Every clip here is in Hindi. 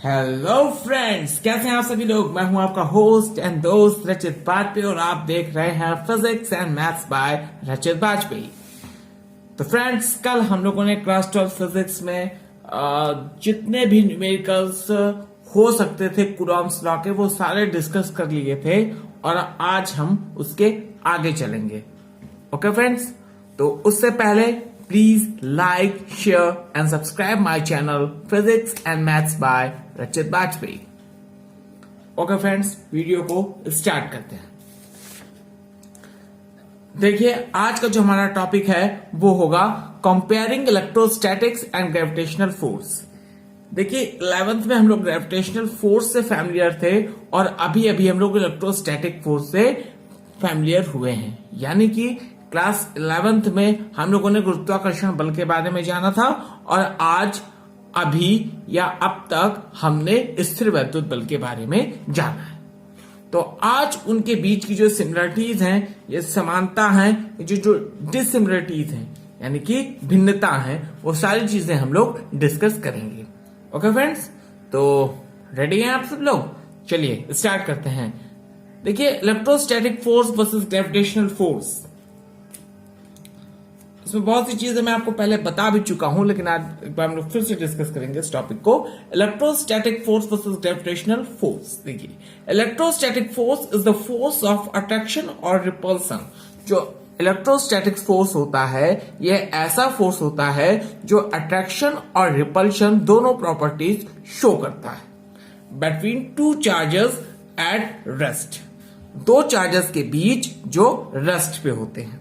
हेलो फ्रेंड्स, कैसे हैं आप सभी लोग। मैं हूं आपका होस्ट एंड दोस्त रचित बाजपेयी और आप देख रहे हैं फिजिक्स एंड मैथ्स बाय रचित बाजपेयी। तो फ्रेंड्स, कल हम लोगों ने क्लास 12 फिजिक्स में जितने भी न्यूमेरिकल्स हो सकते थे कूलॉम्स लॉ के, वो सारे डिस्कस कर लिए थे और आज हम उसके आगे चलेंगे। ओके फ्रेंड्स, तो उससे पहले please like, share and subscribe my channel physics and maths by रचित बाजपेयी। ओके फ्रेंड्स, वीडियो को स्टार्ट करते हैं। देखिए, आज का जो हमारा टॉपिक है वो होगा comparing electrostatics and gravitational force. देखिए, 11th में हम लोग ग्रेविटेशनल फोर्स से फैमिलियर थे और अभी अभी हम लोग इलेक्ट्रोस्टैटिक फोर्स से फैमिलियर हुए हैं। यानी कि क्लास 11th में हम लोगों ने गुरुत्वाकर्षण बल के बारे में जाना था और आज अभी या अब तक हमने स्थिर वैद्युत बल के बारे में जाना है। तो आज उनके बीच की जो सिमिलरिटीज हैं, ये समानता हैं, जो डिसिमिलरिटीज हैं यानी कि भिन्नता हैं, वो सारी चीजें हम लोग डिस्कस करेंगे। ओके फ्रेंड्स, तो रेडी हैं आप सब लोग? चलिए स्टार्ट करते हैं। देखिए, electrostatic force versus gravitational force, इसमें बहुत सी चीजें मैं आपको पहले बता भी चुका हूं, लेकिन आज एक बार हम लोग फिर से डिस्कस करेंगे इस टॉपिक को। Electrostatic force versus gravitational force. देखिए, electrostatic force is the force of attraction और रिपल्सन। जो इलेक्ट्रोस्टैटिक फोर्स होता है, यह ऐसा फोर्स होता है जो अट्रैक्शन और रिपल्शन दोनों प्रॉपर्टीज शो करता है between two charges at rest, दो चार्जेस के बीच जो रेस्ट पे होते हैं।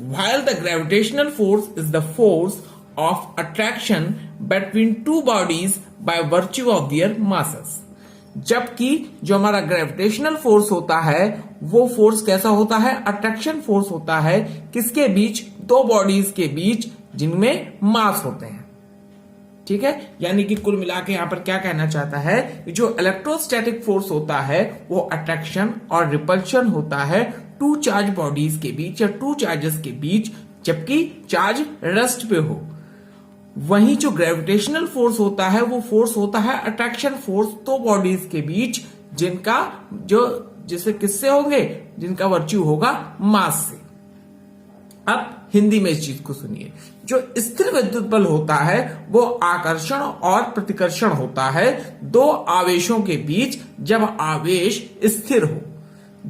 While the gravitational force is the force of attraction between two bodies by virtue of their masses, जबकि जो हमारा ग्रेविटेशनल फोर्स होता है वो फोर्स कैसा होता है? अट्रैक्शन फोर्स होता है। किसके बीच? दो बॉडीज के बीच जिनमें मास होते हैं। ठीक है, यानी कि कुल मिला के यहां पर क्या कहना चाहता है, जो इलेक्ट्रोस्टैटिक फोर्स होता है वो अट्रैक्शन और रिपल्शन होता है टू चार्ज बॉडीज के बीच या टू चार्जेस के बीच, जबकि चार्ज रेस्ट पे हो। वहीं जो ग्रेविटेशनल फोर्स होता है वो फोर्स होता है अट्रैक्शन फोर्स दो बॉडीज के बीच, जिनका जो जैसे किससे होंगे, जिनका वर्च्यू होगा मास से। अब हिंदी में इस चीज को सुनिए। जो स्थिर विद्युत बल होता है वो आकर्षण और प्रतिकर्षण होता है दो आवेशों के बीच जब आवेश स्थिर हो,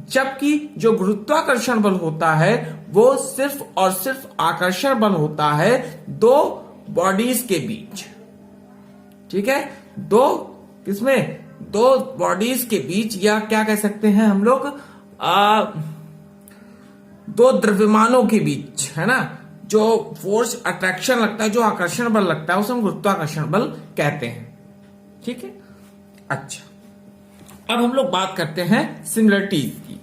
जबकि जो गुरुत्वाकर्षण बल होता है वो सिर्फ और सिर्फ आकर्षण बल होता है दो बॉडीज के बीच। ठीक है, दो किसमें? दो बॉडीज के बीच, या क्या कह सकते हैं हम लोग, दो द्रव्यमानों के बीच, है ना। जो फोर्स अट्रैक्शन लगता है, जो आकर्षण बल लगता है, उसे हम गुरुत्वाकर्षण बल कहते हैं। ठीक है, अच्छा, अब हम लोग बात करते हैं सिमिलरिटीज की।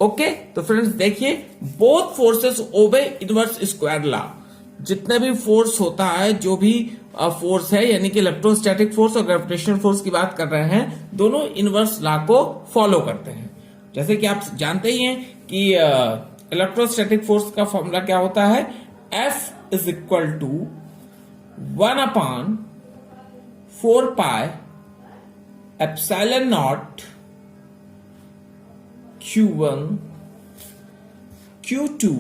ओके, तो फ्रेंड्स देखिए, both forces obey inverse square law. जितने भी फोर्स होता है, जो भी फोर्स है, यानी कि इलेक्ट्रोस्टैटिक फोर्स और ग्रेविटेशनल फोर्स की बात कर रहे हैं, दोनों इनवर्स लॉ को फॉलो करते हैं। जैसे कि आप जानते ही हैं कि इलेक्ट्रोस्टैटिक फोर्स का फॉर्मूला क्या होता है? F is equal to 1/4 pi epsilon naught Q1 Q2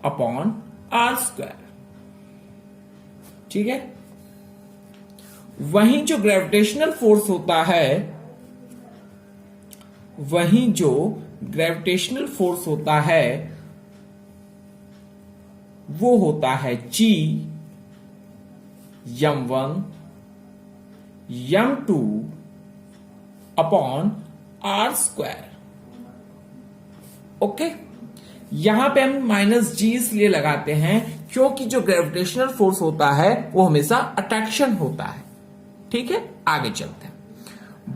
upon R square. ठीक है, वहीं जो ग्रेविटेशनल फोर्स होता है, वहीं जो ग्रेविटेशनल फोर्स होता है वो होता है G m1 m2 upon R square. Okay, यहां पे हम -G इसलिए लगाते हैं क्योंकि जो ग्रेविटेशनल फोर्स होता है वो हमेशा अट्रैक्शन होता है। ठीक है, आगे चलते हैं।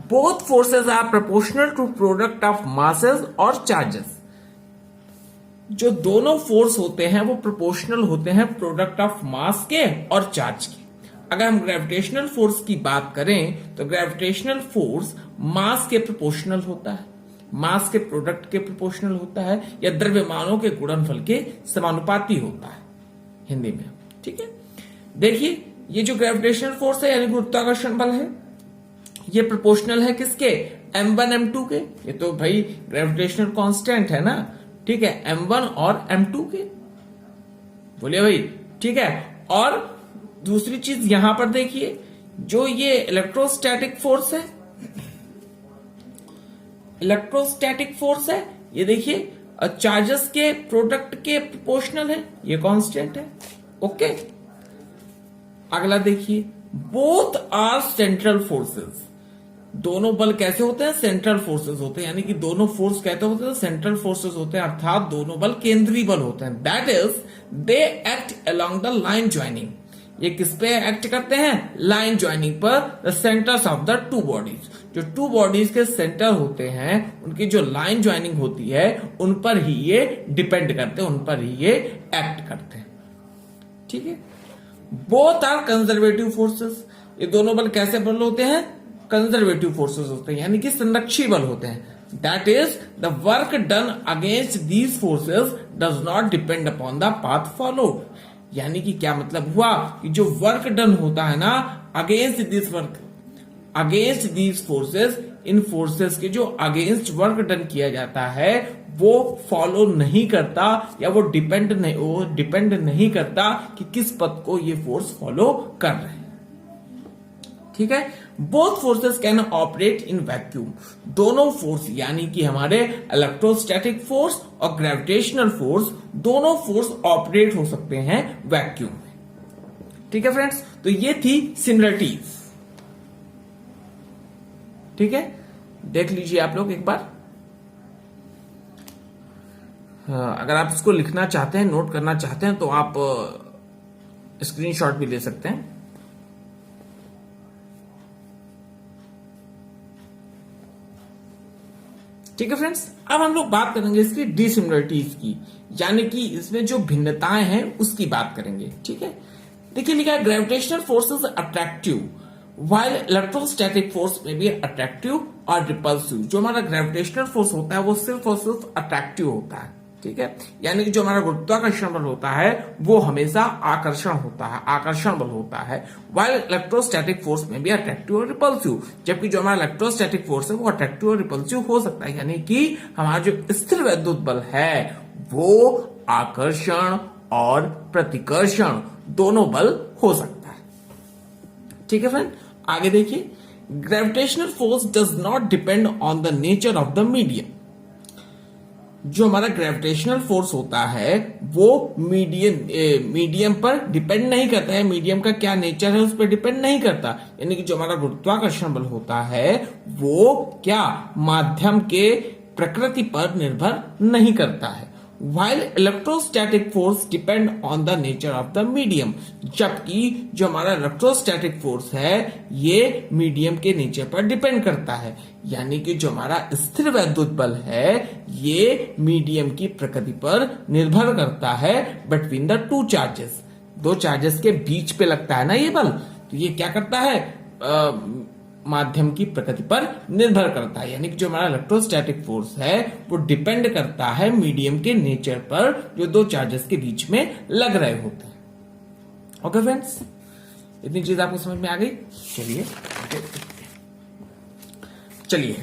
Both forces are proportional to product of masses और चार्जेस। जो दोनों फोर्स होते हैं वो प्रोपोर्शनल होते हैं प्रोडक्ट ऑफ मास के और चार्ज के। अगर हम ग्रेविटेशनल फोर्स की बात करें तो ग्रेविटेशनल फोर्स मास के प्रोपोर्शनल होता है, मास के प्रोडक्ट के प्रोपोर्शनल होता है, या द्रव्यमानों के गुणनफल के समानुपाती होता है हिंदी में। ठीक है, देखिए ये जो ग्रेविटेशनल फोर्स है यानी गुरुत्वाकर्षण बल है, ये प्रोपोर्शनल है किसके, m1 m2 के। ये तो भाई ग्रेविटेशनल कांस्टेंट है ना, ठीक है, m1 और m2 के, बोलिए भाई, ठीक है। और दूसरी चीज यहां पर देखिए, जो ये इलेक्ट्रोस्टैटिक फोर्स है, इलेक्ट्रोस्टैटिक फोर्स है, ये देखिए चार्जेस के प्रोडक्ट के प्रोपोर्शनल है, ये कांस्टेंट है, ओके। अगला देखिए, बोथ आर सेंट्रल फोर्सेस, दोनों बल कैसे होते हैं, सेंट्रल फोर्सेस होते हैं, यानी कि दोनों फोर्स कहते होते हैं सेंट्रल फोर्सेस होते हैं, अर्थात दोनों बल केंद्रीय बल होते हैं। That is they act along the line joining, ये किस पे एक्ट करते हैं, लाइन ज्वाइनिंग पर, the centres of the two bodies, जो टू बॉडीज के सेंटर होते हैं उनकी जो लाइन ज्वाइनिंग होती है उन पर ही ये डिपेंड करते हैं, उन पर ही ये एक्ट करते हैं, ठीक है। बोथ आर कंजर्वेटिव फोर्सेस, ये दोनों बल कैसे बल होते हैं, कंजर्वेटिव फोर्सेस होते हैं, यानी कि संरक्षी बल होते हैं। That is the work done against these forces does not depend upon the path followed, यानी कि क्या मतलब हुआ कि जो वर्क डन होता है ना against this work, against these forces, in forces के जो अगेंस्ट वर्क डन किया जाता है वो फॉलो नहीं करता, या वो डिपेंड नहीं करता कि किस पथ को ये फोर्स फॉलो कर रहे हैं, ठीक है। Both forces can operate in vacuum, दोनों फोर्स यानी कि हमारे इलेक्ट्रोस्टैटिक फोर्स और ग्रेविटेशनल फोर्स, दोनों फोर्स ऑपरेट हो सकते हैं वैक्यूम में, ठीक है फ्रेंड्स। तो ये थी सिमिलरिटीज, ठीक है, देख लीजिए आप लोग एक बार। अगर आप इसको लिखना चाहते हैं, नोट करना चाहते हैं तो आप स्क्रीनशॉट भी ले सकते हैं। ठीक है फ्रेंड्स, अब हम लोग बात करेंगे इसकी डिसिमिलरिटीज की, यानी कि इसमें जो भिन्नताएं हैं उसकी बात करेंगे, ठीक है। देखिए लिखा है gravitational forces attractive while electrostatic force में भी अट्रैक्टिव और रिपल्सिव। जो हमारा ग्रेविटेशनल फोर्स होता है वो सिर्फ और सिर्फ अट्रैक्टिव होता है, ठीक है, यानी कि जो हमारा गुरुत्वाकर्षण बल होता है वो हमेशा आकर्षण होता है, आकर्षण बल होता है। वाइल इलेक्ट्रोस्टैटिक फोर्स में भी अट्रैक्टिव और रिपल्सिव, जबकि जो हमारा इलेक्ट्रोस्टैटिक फोर्स है वो अट्रैक्टिव और रिपल्सिव हो सकता है, यानी कि हमारा जो स्थिर वैद्युत बल है वो आकर्षण और प्रतिकर्षण दोनों बल हो सकता है, ठीक है फ्रेंड। आगे देखिए, gravitational force does not depend on the nature of the medium. जो हमारा ग्रेविटेशनल फोर्स होता है वो मीडियम पर डिपेंड नहीं करता है, मीडियम का क्या नेचर है उस पर डिपेंड नहीं करता, यानी कि जो हमारा गुरुत्वाकर्षण बल होता है वो क्या माध्यम के प्रकृति पर निर्भर नहीं करता है। While electrostatic force depend on the nature of the medium, जबकि जो हमारा इलेक्ट्रोस्टैटिक फोर्स है ये मीडियम के नेचर पर डिपेंड करता है, यानी कि जो हमारा स्थिर वैद्युत बल है ये मीडियम की प्रकृति पर निर्भर करता है बिटवीन द टू चार्जेस, दो चार्जेस के बीच पे लगता है ना ये बल, तो ये क्या करता है माध्यम की प्रकृति पर निर्भर करता है, यानी कि जो हमारा इलेक्ट्रोस्टैटिक फोर्स है वो डिपेंड करता है मीडियम के नेचर पर जो दो चार्जेस के बीच में लग रहे होते हैं। ओके फ्रेंड्स, इतनी चीज आपको समझ में आ गई। चलिए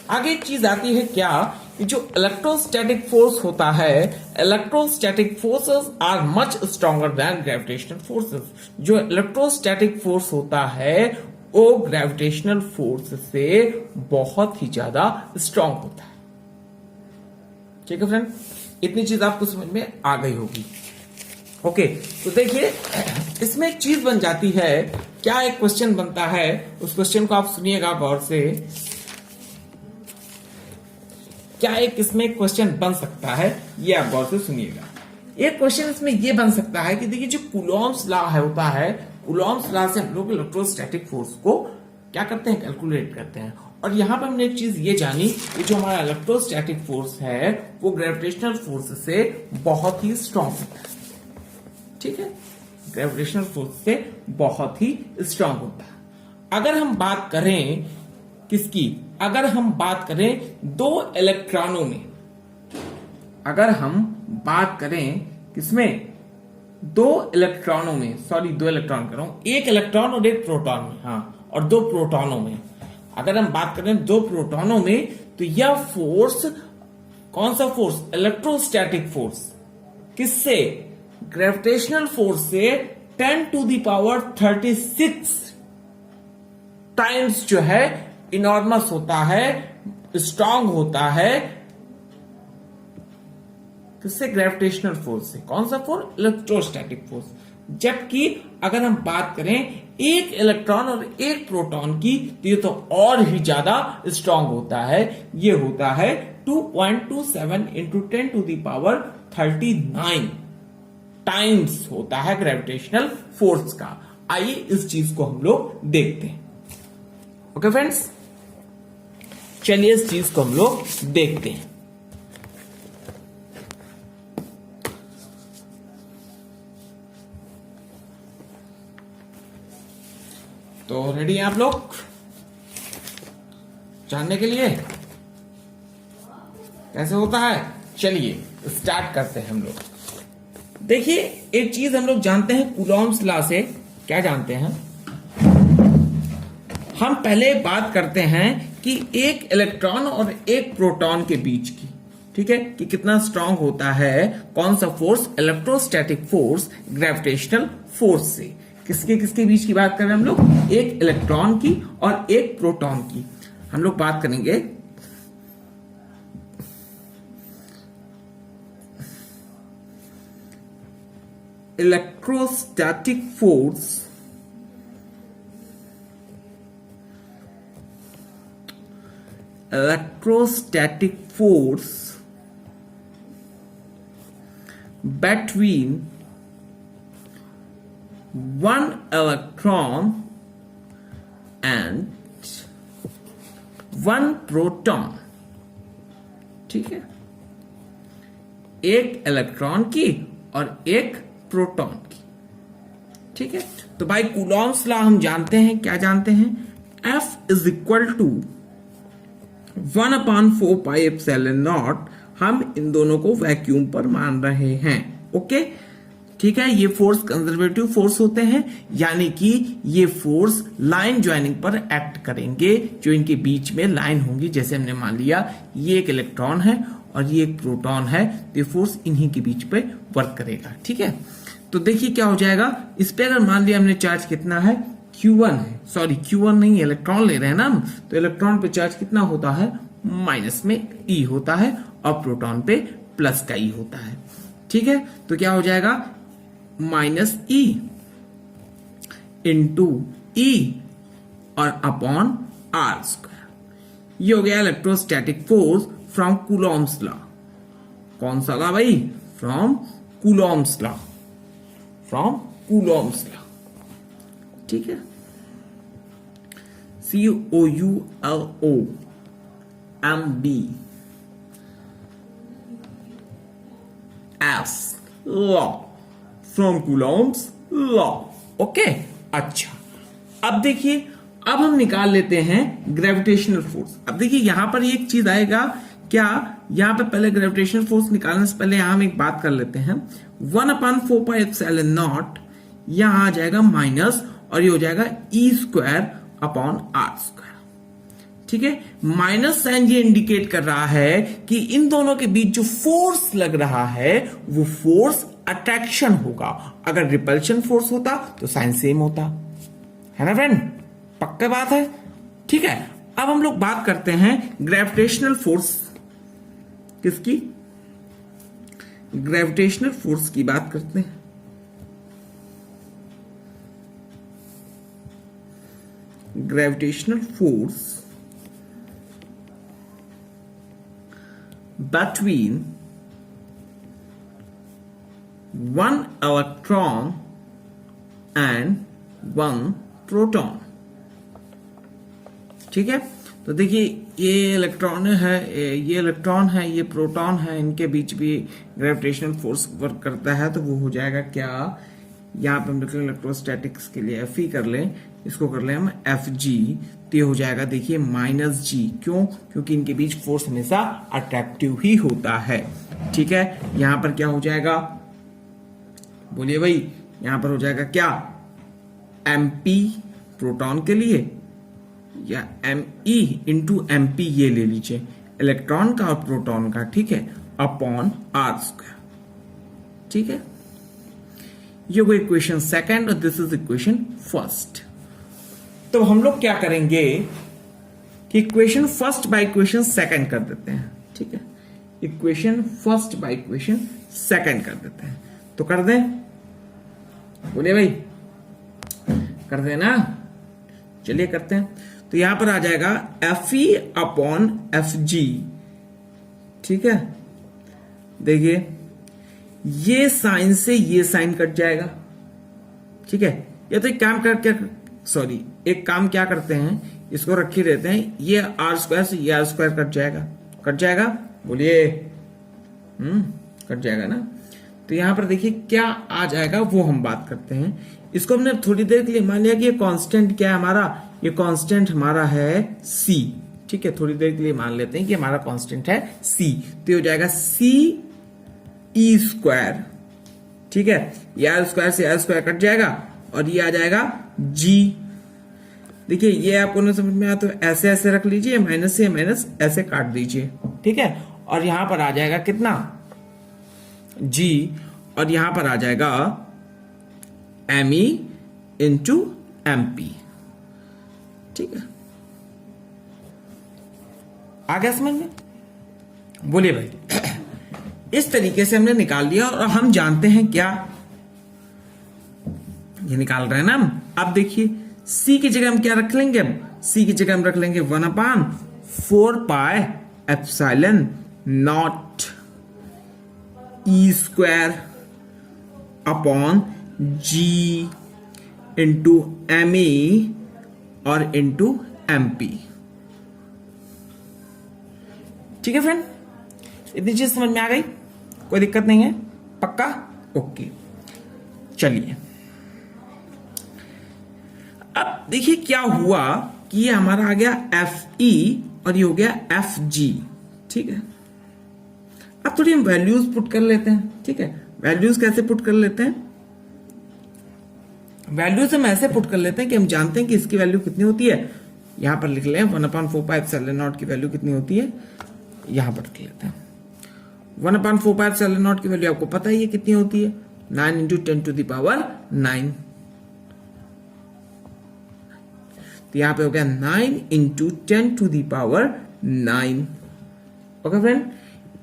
आगे एक चीज आती है क्या कि जो इलेक्ट्रोस्टैटिक फोर्स होता है, electrostatic forces are much stronger than gravitational forces. जो इलेक्ट्रोस्टैटिक फोर्स होता है वो ग्रेविटेशनल फोर्स से बहुत ही ज्यादा स्ट्रांग होता है, ठीक है फ्रेंड, इतनी चीज आपको समझ में आ गई होगी। ओके, तो देखिए इसमें एक चीज बन जाती है, क्या एक क्वेश्चन बनता है, उस क्वेश्चन को आप सुनिएगा गौर से। क्या एक इसमें क्वेश्चन बन सकता है, ये आप गौर से सुनिएगा। एक क्वेश्चन इसमें ये बन सकता है कि देखिए जो कूलॉम्स लॉ होता है, कूलॉम्स लॉ से हम लोग इलेक्ट्रोस्टैटिक फोर्स को क्या करते हैं, कैलकुलेट करते हैं। और यहां पर हमने एक चीज ये जानी कि जो हमारा इलेक्ट्रोस्टैटिक फोर्स है वो ग्रेविटेशनल फोर्स से बहुत ही स्ट्रांग होता है, ठीक है, ग्रेविटेशनल फोर्स से बहुत ही स्ट्रांग होता है। अगर हम बात करें किसकी, अगर हम बात करें दो इलेक्ट्रॉनों में, अगर हम बात करें किसमें, दो इलेक्ट्रॉनों में, सॉरी दो इलेक्ट्रॉन कर रहा हूं, एक इलेक्ट्रॉन और एक प्रोटॉन में, हाँ, और दो प्रोटॉनों में, अगर हम बात करें दो प्रोटॉनों में, तो यह फोर्स कौन सा फोर्स? Electrostatic force. किससे? ग्रेविटेशनल फोर्स से 10⁻36 टाइम्स जो है इनॉर्मस होता है, स्ट्रांग होता है। किससे? ग्रेविटेशनल फोर्स से। कौन सा फोर्स? Electrostatic force. जबकि अगर हम बात करें एक इलेक्ट्रॉन और एक प्रोटॉन की, तो ये तो और ही ज्यादा स्ट्रांग होता है। ये होता है 2.27 इंटू 10⁻39 टाइम्स होता है ग्रेविटेशनल फोर्स का। आइए इस चीज को हम लोग देखते हैं। ओके फ्रेंड्स, चलिए इस चीज को हम लोग देखते हैं। तो रेडी हैं आप लोग जानने के लिए कैसे होता है? चलिए स्टार्ट करते हैं हम लोग। देखिए, एक चीज हम लोग जानते हैं कूलॉम्स लॉ से। क्या जानते हैं? हम पहले बात करते हैं कि एक इलेक्ट्रॉन और एक प्रोटॉन के बीच की, ठीक है, कि कितना स्ट्रांग होता है कौन सा force? Electrostatic force gravitational force से। किसके किसके बीच की बात कर रहे हैं हम लोग? एक इलेक्ट्रॉन की और एक प्रोटॉन की। हम लोग बात करेंगे electrostatic force between one electron and one proton, ठीक है, एक इलेक्ट्रॉन की और एक प्रोटॉन की, ठीक है। तो भाई कूलॉम्स लॉ हम जानते हैं। क्या जानते हैं? F is equal to 1/4πε0। हम इन दोनों को वैक्यूम पर मान रहे हैं। ओके, ठीक है। ये फोर्स कंजर्वेटिव फोर्स होते हैं, यानी कि ये फोर्स लाइन ज्वाइनिंग पर एक्ट करेंगे। जो इनके बीच में लाइन होंगी, जैसे हमने मान लिया ये एक इलेक्ट्रॉन है और ये एक प्रोटॉन है, तो ये फोर्स इन्हीं के बीच पे वर्क करेगा, ठीक है। तो देखिए क्या हो जाएगा, इस पे अगर मान लिया हमने चार्ज कितना है, Q1 है, सॉरी Q1 नहीं, इलेक्ट्रॉन ले रहे हैं ना हम, तो इलेक्ट्रॉन पे चार्ज कितना होता है? माइनस में E होता है, और प्रोटॉन पे प्लस का E होता है, ठीक है। तो क्या हो जाएगा? -E इंटू E और अपॉन R²। ये हो गया electrostatic force from Coulomb's law. कौन सा लॉ भाई? From Coulomb's law, from Coulomb's law, ठीक है। COULOMBS law, from Coulomb's law. Okay, अच्छा, अब देखिए, अब हम निकाल लेते हैं ग्रेविटेशनल फोर्स। अब देखिए यहां पर एक चीज आएगा, क्या यहां पे पहले ग्रेविटेशनल फोर्स निकालने से पहले यहां हम एक बात कर लेते हैं। 1/4πε0 यहां आ जाएगा माइनस, और ये हो जाएगा E² अपॉन R², ठीक है। माइनस साइन ये इंडिकेट कर रहा है कि इन दोनों के बीच जो फोर्स लग रहा है वो फोर्स अट्रैक्शन होगा। अगर रिपल्शन फोर्स होता तो साइन सेम होता, है ना फ्रेंड? पक्का बात है, ठीक है। अब हम लोग बात करते हैं ग्रेविटेशनल फोर्स। किसकी? ग्रेविटेशनल फोर्स की बात करते हैं। Gravitational force between one electron and one proton, ठीक है। तो देखिए ये इलेक्ट्रॉन है, ये इलेक्ट्रॉन है, ये प्रोटॉन है, इनके बीच भी ग्रेविटेशनल फोर्स वर्क करता है। तो वो हो जाएगा क्या, यहाँ पे हम लिख लें इलेक्ट्रोस्टैटिक्स के लिए Fe कर लें, इसको कर लें हम Fg, तो ये हो जाएगा देखिए -G। क्यों? क्योंकि इनके बीच फोर्स हमेशा अट्रैक्टिव ही होता है, ठीक है। यहां पर क्या हो जाएगा, बोलिए भाई, यहां पर हो जाएगा क्या, mp प्रोटॉन के लिए, या me इंटू mp ये ले लीजिए, इलेक्ट्रॉन का और प्रोटॉन का, ठीक है, अपॉन r², ठीक है। ये वो इक्वेशन सेकंड और दिस इज इक्वेशन फर्स्ट। तो हम लोग क्या करेंगे कि equation first by equation second कर देते हैं, ठीक है, equation first by equation second कर देते हैं। तो कर दें, बोलिए भाई, कर दें ना, चलिए करते हैं। तो यहां पर आ जाएगा Fe अपॉन Fg, ठीक है। देखिए ये साइन से ये साइन कट जाएगा, ठीक है। या तो एक काम करके, सॉरी, एक काम क्या करते हैं, इसको रखे रहते हैं, ये r² से ये r² कट जाएगा, कट जाएगा, बोलिए, कट जाएगा ना। तो यहां पर देखिए क्या आ जाएगा वो हम बात करते हैं। इसको हमने थोड़ी देर के लिए मान लिया कि ये कांस्टेंट क्या है हमारा, ये कांस्टेंट हमारा है c, ठीक है। थोड़ी देर के लिए मान लेते हैं कि हमारा कांस्टेंट है c, तो ये हो जाएगा c², ठीक है। ये r² से r² कट जाएगा और ये आ जाएगा g। देखिए ये आपको ना समझ में आया तो ऐसे ऐसे रख लीजिए, माइनस से माइनस ऐसे काट दीजिए, ठीक है। और यहां पर आ जाएगा कितना, g, और यहां पर आ जाएगा me इंटू mp, ठीक है। आ गया समझ में, बोलिए भाई। इस तरीके से हमने निकाल लिया और हम जानते हैं क्या, ये निकाल रहे हैं ना हम। अब देखिए c की जगह हम क्या रख लेंगे, अब c की जगह हम रख लेंगे 1/4 pi epsilon not e² upon g into me और इंटू mp, ठीक है फ्रेंड। इतनी चीज समझ में आ गई, कोई दिक्कत नहीं है, पक्का, ओके। चलिए अब देखिए क्या हुआ कि ये हमारा आ गया Fe और ये हो गया Fg, ठीक है। अब थोड़ी हम वैल्यूज पुट कर लेते हैं, ठीक है। वैल्यूज कैसे पुट कर लेते हैं, वैल्यूज हम ऐसे पुट कर लेते हैं कि हम जानते हैं कि इसकी वैल्यू कितनी होती है, यहां पर लिख लें 1/4 पाई एप्सिलॉन नॉट की वैल्यू कितनी होती है, यहां पर लिख लेते हैं 1/4 पाई एप्सिलॉन नॉट की वैल्यू आपको पता ही है कितनी होती है, 9 इंटू 10⁹9। तो यहां पे हो गया 9 इंटू 10⁹9, ओके फ्रेंड।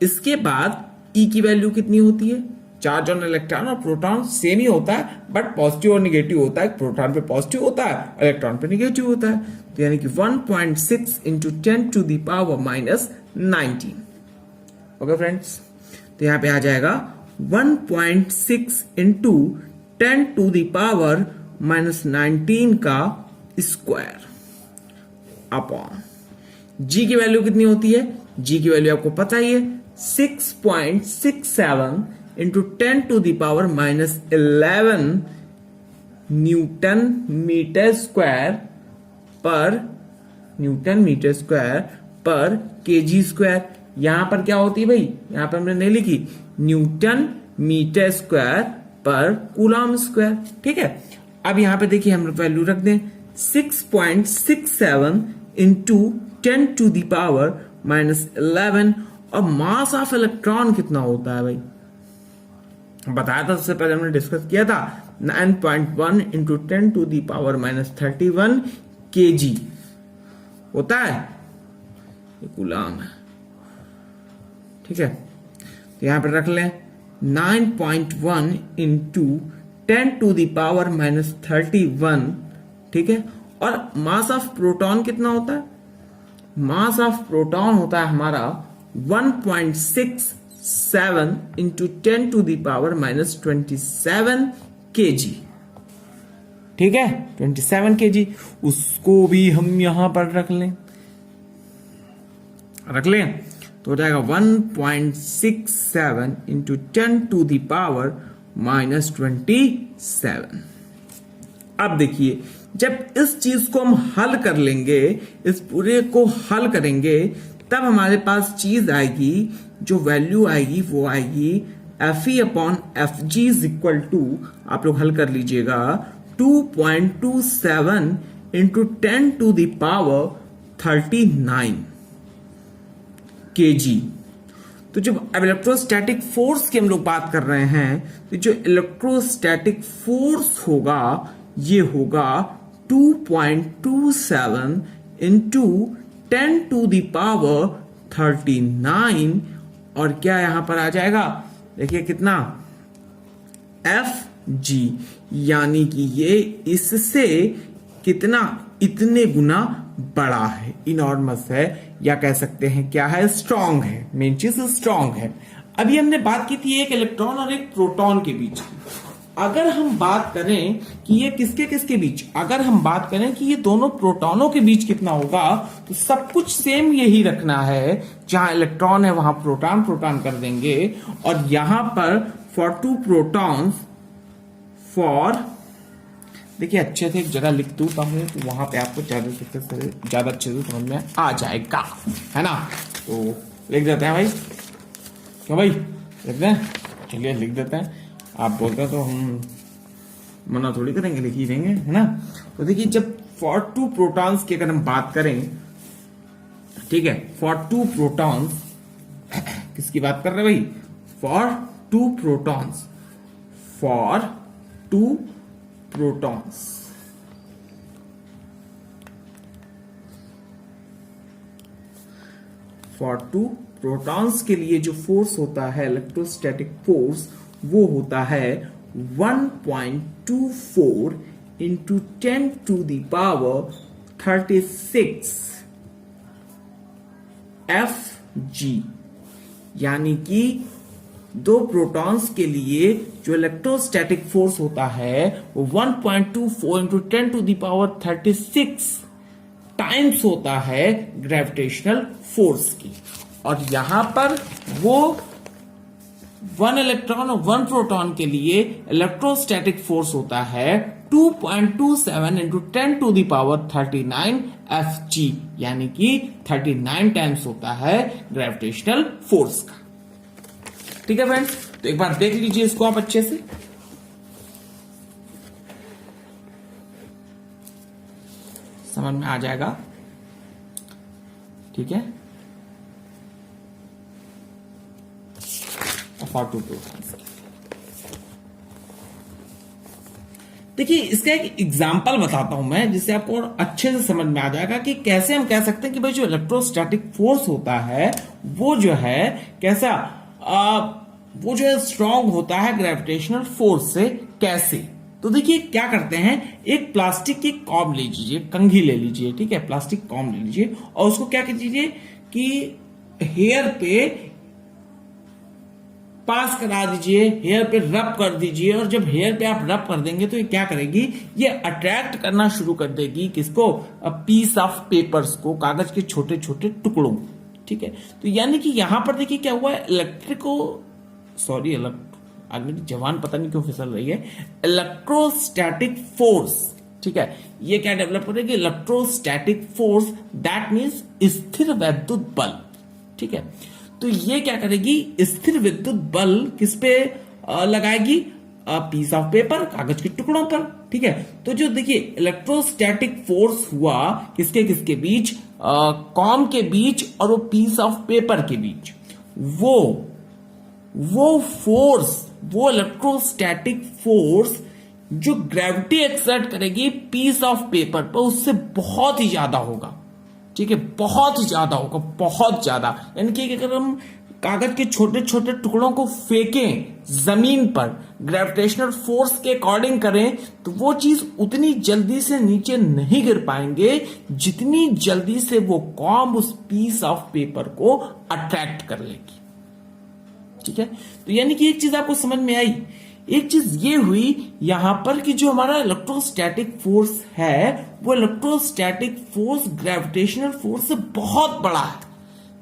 इसके बाद E की वैल्यू कितनी होती है, चार्ज ऑन इलेक्ट्रॉन और प्रोटॉन सेम ही होता है, बट पॉजिटिव और निगेटिव होता है, प्रोटॉन पे पॉजिटिव होता है, इलेक्ट्रॉन पे निगेटिव होता है। तो यानी कि 1.6 इंटू 10⁻19, ओके फ्रेंड्स। तो यहां पे आ जाएगा 1.6 इंटू 10⁻19 का स्क्वायर अपॉन जी की वैल्यू कितनी होती है, जी की वैल्यू आपको पता ही है 6.67 इंटू 10⁻11 न्यूटन मीटर स्क्वायर पर केजी स्क्वायर। यहां पर क्या होती है भाई, यहां पर हमने नहीं लिखी, न्यूटन मीटर स्क्वायर पर कूलम स्क्वायर, ठीक है। अब यहां पे देखिए हम वैल्यू रख दें 6.67 इंटू 10⁻11 और मास ऑफ इलेक्ट्रॉन कितना होता है भाई, बताया था सबसे पहले हमने डिस्कस किया था 9.1 इंटू 10⁻31 kg होता है, ये कूलम है, ठीक है। तो यहां पर रख लें 9.1 इंटू 10⁻31, ठीक है। और मास ऑफ प्रोटॉन कितना होता है, मास ऑफ प्रोटॉन होता है हमारा 1.67 इंटू 10⁻27 kg, ठीक है, 27 kg। उसको भी हम यहां पर रख लें तो हो जाएगा 1.67 इंटू 10⁻27। अब देखिए जब इस चीज को हम हल कर लेंगे, इस पूरे को हल करेंगे, तब हमारे पास चीज आएगी, जो वैल्यू आएगी वो आएगी Fe upon F G is equal to, आप लोग हल कर लीजिएगा, 2.27 into 10 to the power 39 kg। तो जब अब इलेक्ट्रोस्टैटिक फोर्स की हम लोग बात कर रहे हैं, तो जो इलेक्ट्रोस्टैटिक फोर्स होगा ये होगा 2.27 इंटू 10 टू द पावर 39, और क्या यहां पर आ जाएगा, देखिए कितना, एफ जी, यानी कि ये इससे कितना, इतने गुना बड़ा है, इनॉर्मस है, या कह सकते हैं क्या है, स्ट्रांग है। मेन चीज स्ट्रांग है। अभी हमने बात की थी एक इलेक्ट्रॉन और एक प्रोटॉन के बीच की। अगर हम बात करें कि ये किसके किसके बीच, अगर हम बात करें कि ये दोनों प्रोटॉनों के बीच कितना होगा, तो सब कुछ सेम यही रखना है, जहां इलेक्ट्रॉन है वहां प्रोटॉन प्रोटॉन कर देंगे, और यहां पर फॉर टू प्रोटॉन्स, फॉर, देखिए अच्छे से एक जगह लिख दूं तो वहां पे आपको ज्यादा अच्छे से समझ में आ जाएगा, है ना। तो लिख देते हैं भाई, क्यों भाई लिख दें, चलिए लिख देते हैं। आप बोलते हैं तो हम मना थोड़ी करेंगे, लिख ही देंगे, है ना। तो देखिए जब फॉर टू प्रोटॉन्स की अगर हम बात करें, ठीक है, फॉर टू प्रोटॉन्स, किसकी बात कर रहे हैं भाई, for two protons, for two protons, for two protons के लिए जो फोर्स होता है, इलेक्ट्रोस्टैटिक फोर्स, वो होता है 1.24 into 10 to the power 36 F G, यानी कि दो प्रोटॉन्स के लिए जो इलेक्ट्रोस्टैटिक फोर्स होता है वो 1.24 into 10 to the power 36 times होता है ग्रेविटेशनल फोर्स की। और यहां पर वो 1 इलेक्ट्रॉन और 1 प्रोटॉन के लिए इलेक्ट्रोस्टैटिक फोर्स होता है 2.27 into 10 to the power 39 F G, यानी कि 39 टाइम्स होता है ग्रेविटेशनल फोर्स का। ठीक है फ्रेंड्स, तो एक बार देख लीजिए इसको आप अच्छे से, समझ में आ जाएगा। ठीक है, देखिए इसका एक एग्जांपल बताता हूं मैं, जिससे आपको और अच्छे से समझ में आ जाएगा कि कैसे हम कह सकते हैं कि भाई जो इलेक्ट्रोस्टैटिक फोर्स होता है वो जो है कैसा, वो जो है स्ट्रांग होता है ग्रेविटेशनल फोर्स से कैसे। तो देखिए क्या करते हैं, एक प्लास्टिक की कॉम ले लीजिए, कंघी ले लीजिए, ठीक है, प्लास्टिक कॉम ले लीजिए, और उसको क्या कीजिए कि हेयर पे पास करा दीजिए, हेयर पे रब कर दीजिए, और जब हेयर पे आप रब कर देंगे तो ये क्या करेगी, ये अट्रैक्ट करना शुरू कर देगी किसको, पीस ऑफ पेपर्स को, कागज के छोटे छोटे टुकड़ों। ठीक है, तो यानी कि यहां पर देखिए क्या हुआ है, आज मेरी जवान पता नहीं क्यों फिसल रही है, इलेक्ट्रोस्टैटिक फोर्स। ठीक है, ये क्या डेवलप करेगी, इलेक्ट्रोस्टैटिक फोर्स, दैट मीन्स स्थिर वैद्युत बल। ठीक है, तो ये क्या करेगी, स्थिर विद्युत बल किस पे लगाएगी, पीस ऑफ पेपर, कागज के टुकड़ों पर। ठीक है, तो जो देखिए इलेक्ट्रोस्टैटिक फोर्स हुआ किसके किसके बीच, कॉम के बीच और वो पीस ऑफ पेपर के बीच, वो फोर्स, वो इलेक्ट्रोस्टैटिक फोर्स जो ग्रेविटी एक्सर्ट करेगी पीस ऑफ पेपर पर, उससे बहुत ही ज्यादा होगा। ठीक है, बहुत ही ज्यादा होगा, बहुत ज्यादा। यानी कि अगर हम कागज के छोटे छोटे टुकड़ों को फेंकें जमीन पर, ग्रेविटेशनल फोर्स के अकॉर्डिंग करें, तो वो चीज उतनी जल्दी से नीचे नहीं गिर पाएंगे जितनी जल्दी से वो कॉम उस पीस ऑफ पेपर को अट्रैक्ट कर लेगी। ठीक है, तो यानी कि एक चीज आपको समझ में आई, एक चीज ये हुई यहां पर कि जो हमारा इलेक्ट्रोस्टैटिक फोर्स है वो इलेक्ट्रोस्टैटिक फोर्स ग्रेविटेशनल फोर्स से बहुत बड़ा है।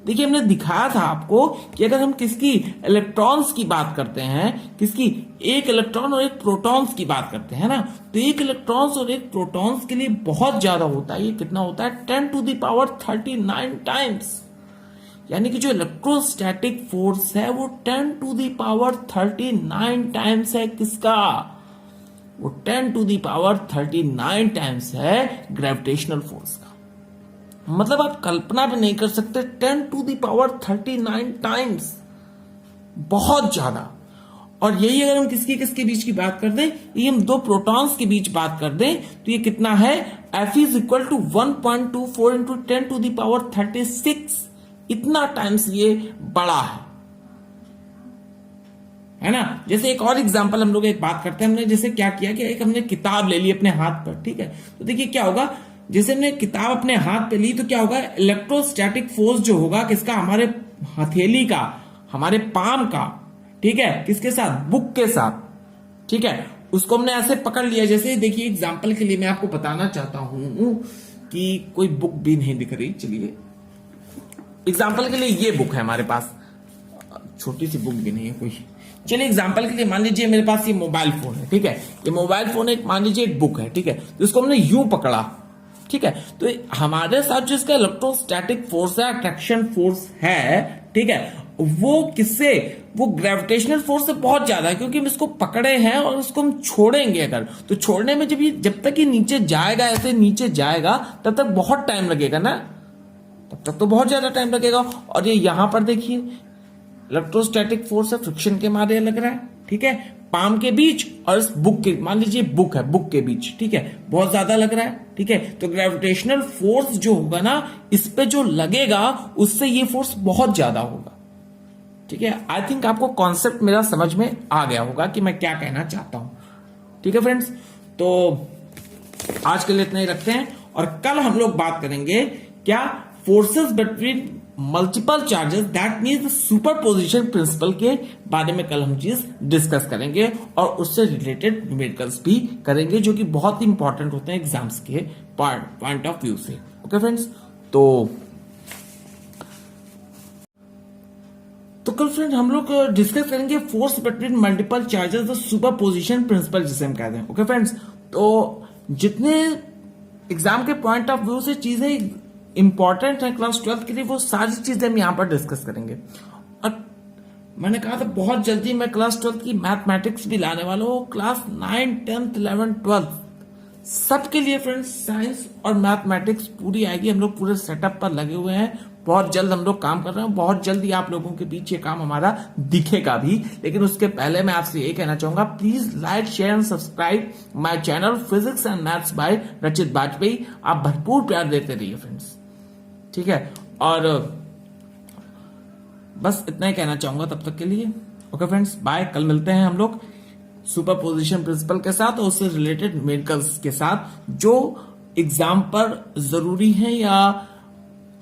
देखिए हमने दिखाया था आपको कि अगर हम किसकी इलेक्ट्रॉन्स की बात करते हैं, किसकी, एक इलेक्ट्रॉन और एक प्रोटॉन्स की बात करते हैं ना, तो एक इलेक्ट्रॉन्स और एक प्रोटॉन्स के लिए बहुत ज्यादा होता है। ये कितना होता है, 10 टू द पावर 39 टाइम्स। यानी कि जो इलेक्ट्रोस्टैटिक फोर्स है वो 10 टू द पावर 39 टाइम्स है किसका? वो 10 टू द पावर 39 टाइम्स है ग्रेविटेशनल फोर्स का। मतलब आप कल्पना भी नहीं कर सकते, 10 टू द पावर 39 टाइम्स, बहुत ज्यादा। और यही अगर हम किसके बीच की बात कर दें, ये हम दो प्रोटॉन्स के बीच बात कर दें तो ये कितना है? F is equal to 1.24 into 10 to the power 36, इतना टाइम्स ये बड़ा है ना। जैसे एक और एग्जांपल हम लोग एक बात करते हैं, हमने जैसे क्या किया कि एक हमने किताब ले ली अपने हाथ पर, ठीक है। तो देखिए क्या होगा, जैसे हमने किताब अपने हाथ पे ली तो क्या होगा, इलेक्ट्रोस्टैटिक फोर्स जो होगा किसका? हमारे हथेली का, हमारे पाम का, ठीक है, किसके साथ? बुक के साथ, ठीक है। उसको हमने ऐसे पकड़ लिया, जैसे देखिए एग्जांपल के लिए मैं आपको बताना चाहता हूं कि कोई बुक भी नहीं दिख रही, चलिए एग्जांपल के लिए ये बुक है हमारे पास, छोटी सी बुक भी नहीं है कोई। चलिए एग्जांपल के लिए मान लीजिए मेरे पास ये मोबाइल फोन है, ठीक है। ये मोबाइल फोन एक मान लीजिए एक बुक है, ठीक है। तो इसको हमने यूं पकड़ा, ठीक है। तो हमारे साथ जो इसका इलेक्ट्रोस्टैटिक फोर्स है, अट्रैक्शन फोर्स है, ठीक है, वो किससे? वो ग्रेविटेशनल फोर्स से बहुत ज्यादा है, क्योंकि हम इसको पकड़े हैं और उसको हम छोड़ेंगे अगर, तो छोड़ने में जब तक ये नीचे जाएगा, ऐसे नीचे जाएगा, तब तक बहुत टाइम लगेगा ना, तब तक तो बहुत ज्यादा टाइम लगेगा। और ये यहां पर देखिए इलेक्ट्रोस्टैटिक फोर्स है, फ्रिक्शन के मारे लग रहा है, ठीक है, पाम के बीच और इस बुक के, मान लीजिए बुक है, बुक के बीच, ठीक है, बहुत ज्यादा लग रहा है, ठीक है। तो ग्रेविटेशनल फोर्स जो होगा ना, इस पे जो लगेगा उससे ये फोर्स बहुत ज्यादा होगा, ठीक है। आई थिंक आपको कॉन्सेप्ट मेरा समझ में आ गया होगा कि मैं क्या कहना चाहता हूं, ठीक है फ्रेंड्स। तो आज के लिए इतना ही रखते हैं, और कल हम लोग बात करेंगे क्या? Forces between multiple charges, that means superposition principle के बारे में कल हम चीज डिस्कस करेंगे, और उससे रिलेटेड न्यूमेरिकल्स भी करेंगे, जो कि बहुत ही इंपॉर्टेंट होते हैं एग्जाम्स के पॉइंट ऑफ व्यू से। ओके फ्रेंड्स, तो कल फ्रेंड हम लोग डिस्कस करेंगे force between multiple charges, the superposition principle जिसे हम कहते हैं। ओके फ्रेंड्स, तो जितने एग्जाम के पॉइंट ऑफ व्यू से चीजें इंपॉर्टेंट है क्लास 12 के लिए, वो सारी चीजें हम यहां पर डिस्कस करेंगे। और मैंने कहा था बहुत जल्दी मैं क्लास 12 की मैथमेटिक्स भी लाने वाला हूं, क्लास 9, 10th, 11th, 12th सबके लिए फ्रेंड्स साइंस और मैथमेटिक्स पूरी आएगी। हम लोग पूरे सेटअप पर लगे हुए हैं, बहुत जल्द हम लोग काम कर रहे हैं, बहुत जल्दी आप लोगों के बीच ये काम हमारा दिखेगा भी। लेकिन उसके पहले मैं आपसे ये कहना चाहूंगा, please like, share and subscribe my channel physics and maths by रचित बाजपेयी। आप भरपूर प्यार देते रहिए फ्रेंड्स, ठीक है। और बस इतना ही कहना चाहूंगा तब तक के लिए। Okay friends, bye. कल मिलते हैं हम लोग सुपरपोजिशन प्रिंसिपल के साथ और उससे रिलेटेड न्यूमेरिकल्स के साथ, जो एग्जाम पर जरूरी है या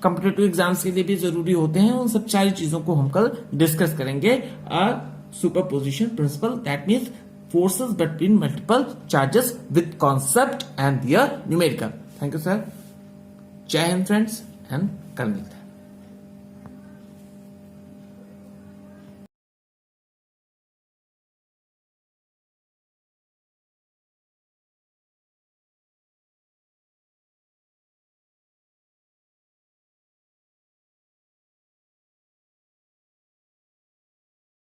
कॉम्पिटिटिव एग्जाम्स के लिए भी जरूरी होते हैं। उन सब सारी चीजों को हम कल डिस्कस करेंगे। Superposition principle, that means forces between multiple charges with concept and their numerical. Thank you sir, जय हिंद फ्रेंड्स, एंड कल मिलते हैं।